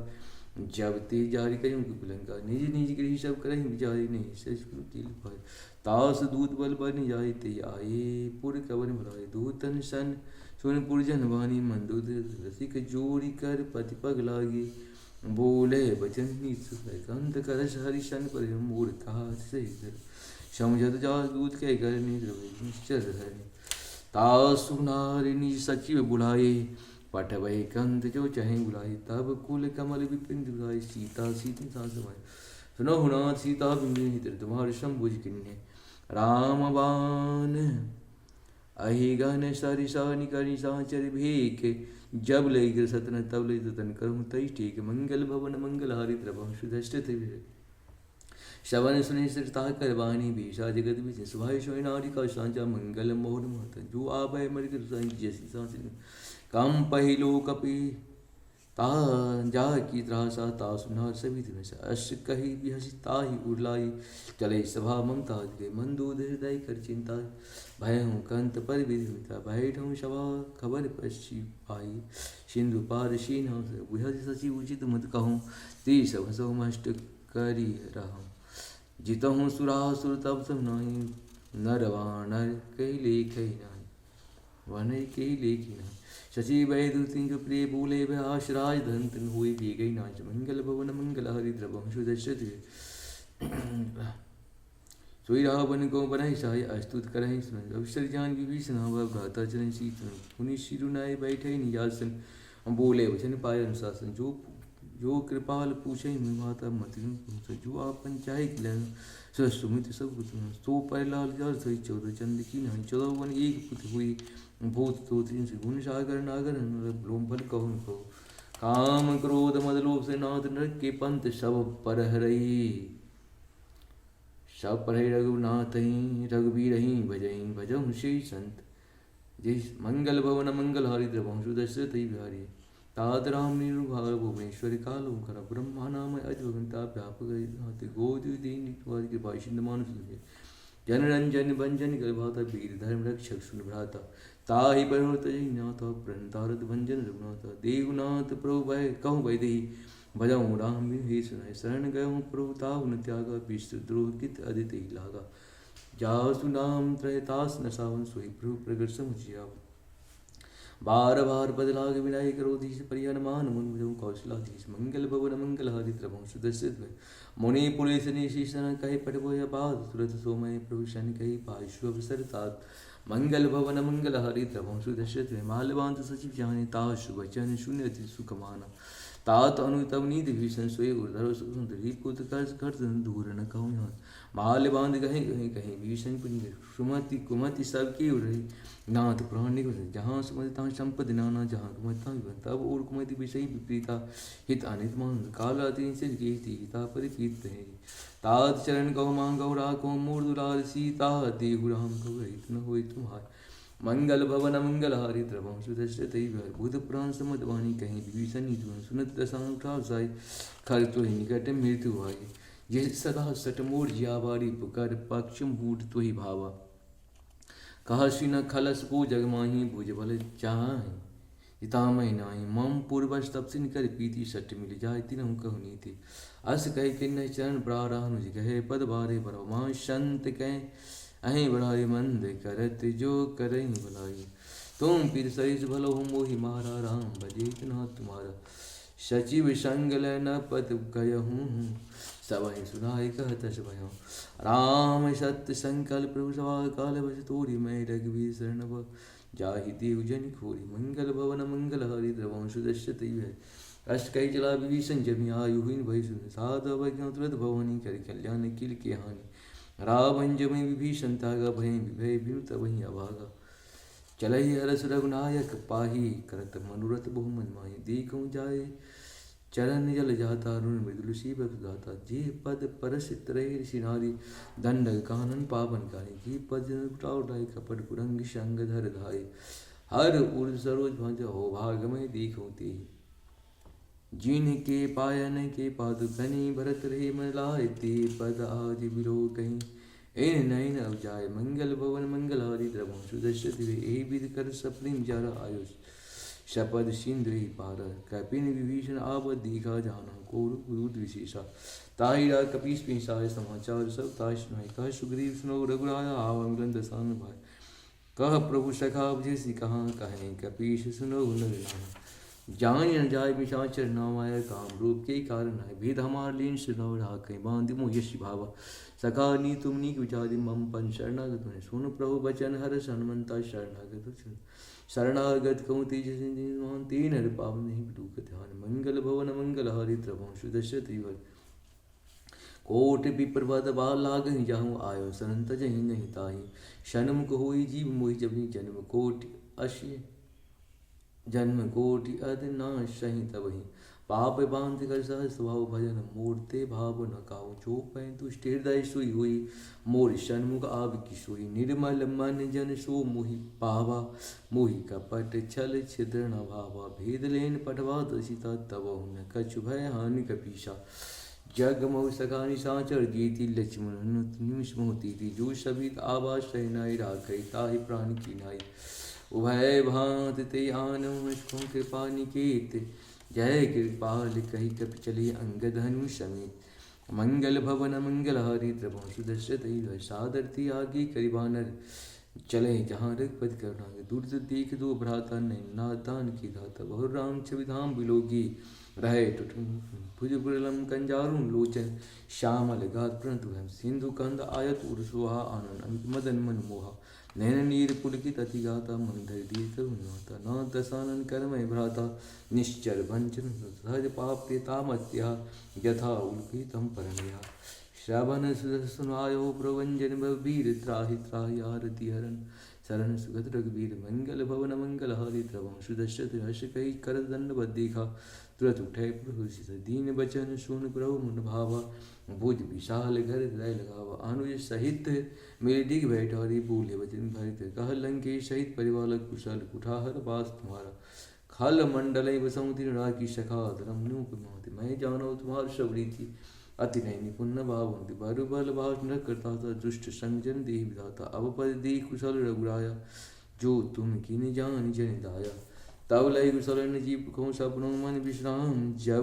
जब ते जारी करूँ कुलंका निज निज गृह सब करहि विचारी नहीं सचि पाए तास दूत बल बन जाय ते आए पुर कवन बुलाए दूतन सन सुन पुरजन वाणी मंदुद रसिक जोड़ी कर पति पग लागे बोले बचन कंत करस हरिशन पर मोर कहा सही कर समझत जा दूत के घर निश्चर है तासु नारी निज सचिव बुलाए पटवै कंत जो चाहे बुलाए तब कुल कमल विपिन दुलाए सीता सीति समाये सुनो नाथ सीता बिंदु तुम्हारे शंभुज किन्ने राम बाण अहिगन सरिसा निकरि साचर भेख जब ले गिर सतन तब ले तन करूँ तई ठीक मंगल भवन मंगल हरिद्र वंश दशरथ श्रवण सुनि श्रता कर वाणी भीषा जगत विजय सुभाष सोई नारी का सांचा मंगल मोहन महत जो आभय मर जैसी सांस काम पहिलो कपि ता जा की त्रासा ता सुनार सभी में अश कही बिहसी ताही उड़लाई चले सभा ममता के मंदोद हृदय कर चिंता भय हूँ कंत पर विधिता बैठ हूँ सभा खबर पश्ची पाई सिंधु पार शीन बुहज सची उचित मत कहूँ ती सब सौ मष्ट करी रहूँ जितहूँ सुरासुर तब सब नहीं नर वानर कही लेख नहीं वन कही लेख नहीं शशि वैदुति जो प्रिय बोले वह आशराज धन तन हुए भी गई नाच मंगल भवन मंगल हरिद्र वंशु दशरथ सोई रावण को बनाई सहाय अस्तुत करहि सुन अवसर जान विभीषण वह भ्राता चरण शीतन पुनि शिरुनाय बैठे निजासन बोले वचन पाय अनुशासन जो कृपाल पूछे माता मति जो आपन चाहे खिलन सुमित सब सो परिलाल जर सही 14 चंद की नहीं 14 वन एक पुत्र हुई भूत तो 3 से गुण सागर नागर लोमफल कहूँ को काम क्रोध मद लोभ से नाथ नरक के पंथ सब पर हरई सब पर रघुनाथ ही रघुबीर ही भजई भजम श्री संत जिस मंगल भवन मंगल हरिद्र वंशु दशरथ ही बिहारी तात राम निरुभाग भुवनेश्वरी कालो खर ब्रह्मा नाम अजवंता व्यापक गोद दीन कृपा सिंधु मानुष जन रंजन भंजन गर्भाता वीर धर्म रक्षक सुन भ्राता ताहि पर्वत नाथ प्रणतारत भंजन रघुनाथ देवनाथ प्रभु भय कहूँ वै दही भजऊँ राम ही सुनाय शरण गयऊँ प्रभु ताहु न त्यागा विष्णु द्रोह कित अदिति लागा जासु नाम त्रयतास न सावन सोई प्रभु प्रगट समुझिया बार बार बदलाग विनाय करोधीश परिहनुमान मुन मुझ कौशलाधीश मंगल भवन मंगल हरिद्र वंश दशरथ मुनि पुलिस निशीषण कहे पटवोय पाद तुरत सोमय प्रभु शन कही पाशु अवसर तात मंगल भवन मंगल हरिद्र वंश दशरथ माल्यवांत सचिव जाने ताशु वचन शून्य अति सुखमाना तात अनुतव नीति भीषण सोए उर्धर सुंदरी पुत्र कर दूर न कहूँ यहाँ माल बांध कहीं कहीं कहीं भीषण पुण्य सुमति कुमति सबकी उड़ही नाथ प्राण निकल जहाँ सुमति तहाँ संपद नाना जहाँ कुमति तहाँ तब और कुमति विषय विपरीता हित अनित मान काल अति से हिता परिपीत है तात चरण कहो मांगो राखो मोर दुलार सीता देहु राम कहो हित न होय तुम्हार मंगल भवन मंगल हरिद्र वंश दशरथ बुध प्राण समदवाणी कहीं विभीषण सुनत दशांग साई खर तो ही निकट मृत्यु आई यह सदा सटमोर जियावारी पुकार पक्ष मूड तो ही भावा कहसी न खलस को जगमाही भुज बल चाहे इतामय नाई मम पूर्वज तप सिन कर पीति सट मिल जाय तिनहु कहु नीति अस कह किन्न चरण प्रारानुज कहे पद बारे बरो मां संत कह अहि बढ़ाई मंद करत जो करहि भलाई तुम पीर सरिस भलो मोहि मारा राम भजेत न तुम्हारा सचिव संगल न पत कहूँ सबहि सुनाई कहत भय राम सत्य संकल्प प्रभु सवा काल बस तोरी मैं रघुवीर शरण जाहि देव जन खोरी मंगल भवन मंगल हरिद्र वंश दशरथ अष्ट कही चला विभीषण जमी आयुहीन भय सुन साध अवज्ञा तुरंत भवानी कर कल्याण किल के हानि रावण जमी विभीषण तागा भय विभय विनुत वही अभागा चलहि हरस रघुनायक पाही करत मनोरथ बहु मन माही देखूँ जाए चरण जल जाता रुण मृदुल शीबक गाता जे पद परस त्रय सिनारी दंड कानन पावन काई जी पद उठाई कपट कुरंग संग धर धाय हर उर्द सरोज भंज हो भाग में देखो ते जिन के पायन के पादुकनि भरत रहे मलाय ते पद आज बिरो कहीं एन नयन अवजाय मंगल भवन मंगल हरि द्रवं सुदर्शति यही विधि कर सप्रीम जर आयुष शपथ सिंधु ही पार कपिन विभीषण आव दीघा जाना कोरुद विशेषा ताहिरा कपीस पिसाय समाचार सब ताश सुनाई कह सुग्रीव सुनो रघुराया आव मिलन दसान भाई कह प्रभु सखा बुझे कहाँ कहें कपीश सुनो नर जान न जाय विचाचर नाम आय काम रूप के कारण है भेद हमार लीन सुनो राखे बांध मो यश भावा सखा नी तुम नी विचारि मम पन शरणागत में सुन प्रभु बचन हर हनुमंता शरणागत शरणागत कहूँ तेज तीन हर पावन नहीं दुख ध्यान मंगल भवन मंगल हरि द्रवं सुदर्शति कोट विप्रपद बाल लाग जाहूँ आयो सनंत जही नहीं ताही शनमुख होई जीव मोहि जब जन्म कोटि अश्य जन्म कोटि अदनाश सही तबही पाप बांध कर सह स्वभाव भजन मूर्ते भाव न काऊ जो पै तुष्ट हृदय सुई हुई मोर सन्मुख आव की सोई निर्मल मन जन सो मोहि पावा मोहि कपट छल छिद्र न भावा भेद लेन पटवा दशिता तब न कछु भय हानि कपीसा जग मऊ सखानी साचर जीति लक्ष्मण निमिष मोती थी जो सभी आवाज सहनाई राखई ताहि प्राण की नाई उभय भांत ते आनव मुझको कृपा निकेत जय कृपाल कही कप चले अंगद हनु समेत मंगल भवन मंगल हरि द्रवं सुदर्शति सादरती आगे करिबानर चले जहाँ रघुपति करुणा दूर देख दो भ्राता ने नादान की धाता बहु राम छविधाम बिलोगी रहे भुजपुरलम कंजारुन लोचन श्यामल गात प्रणतु हम सिंधु कंद आयत उर्सुहा आनंद मदन मन मोहा नैन नीर पुलकित अतिगाता मंदर दीर करुणाता न दसानन कर्मय भ्राता निश्चर भंजन सहज पाप्यतामत्या यथा उल्कितम परमया श्रवण सुनायो प्रवंजन वीर त्राहि त्राहि आरति हरण शरण सुगत रघुवीर मंगल भवन मंगल हरि द्रवं सुदर्शत हर्ष कही कर दंड बदेखा तुरत उठे प्रभुषित दीन बचन सुन प्रभु मन भावा भुज विशाल घर हृदय लगावा अनुज सहित मेरे डिग बैठौरी बोले वचन भरित कह लंके सहित परिवार कुशल कुठार बास तुम्हारा खल मंडल बसमुति राखी सखा धर्म नूप मैं जानो तुम्हार शबरीति अति नहीं निपुण भाव बरु बल भाव न करता था दुष्ट संजन देह विधाता अब पद दे कुशल रघुराया जो तुम किन जान जन दाया तब लय कुशल जीव को सपनों मन विश्राम जब